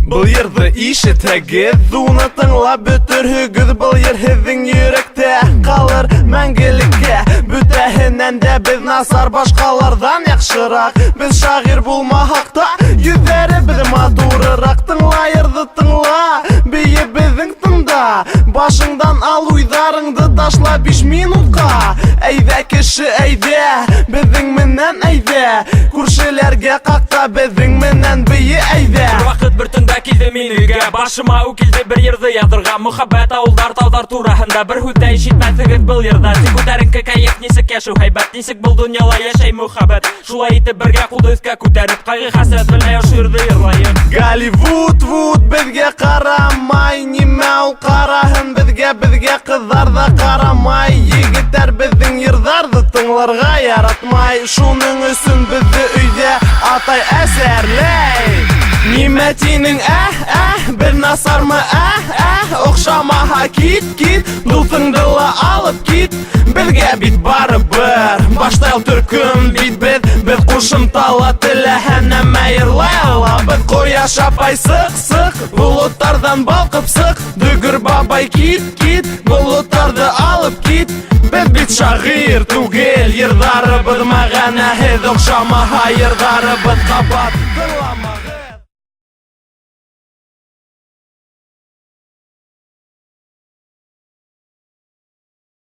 Бұл ерді ишетегіз, уны тыңлап бөтіргіз. Бұл ер хіздің йөрәктә қалыр мәңгелеккә. Бүтәһеннән дә біз насар, башқалардан яхшырак. Біз шагыйрь булмасак та, йөзләребез матурырак. Тыңла ерді тыңла, бие безнең тыңда. Башыңдан ал уйдарыңды ташла 5 минутка. Әйдә кеше әйдә, безнең менән әйдә. Күршеләргә какта, безнең менән бие әйдә. Вакыт бер төндә килде мин өйгә, башыма у килде бер йырды язырга. Мөхәббәт авылдар таудар тураһында бер һүтә ишетмәсегез был йырда. Тик күтәренке кәеф, нисек яшәү һәйбәт, нисек был дөньяла яшәй мөхәббәт. Шулай итеп бергә кулды өскә күтәреп, кайгы хәсрәт белән яшырды йырлаеп. Голливуд, безгә карамай, нимә ул караһын безгә кызлар да карамай. Егетләр безнең йырҙарҙы тыңларға яратмай. Шуның өсөн безне өйдә атай әсәрләй. Нимә тинең, бер насармы, оҡшамаһа кит, дуҫыңды ла алып кит. Безгә бит барыбер, башта төркөм бит без ҡушымтала теләһә нәмә йырлай алабыҙ. Ҡояш апай сыҡ, болоттарҙан балҡып сыҡ. Дөгөр бабай кит, болоттарҙы алып кит. Без бит шағир түгел, йырҙарыбыҙ мәғәнәһеҙ. Оҡшамаһа йырҙарыбыҙ ҡабат, тыңлама.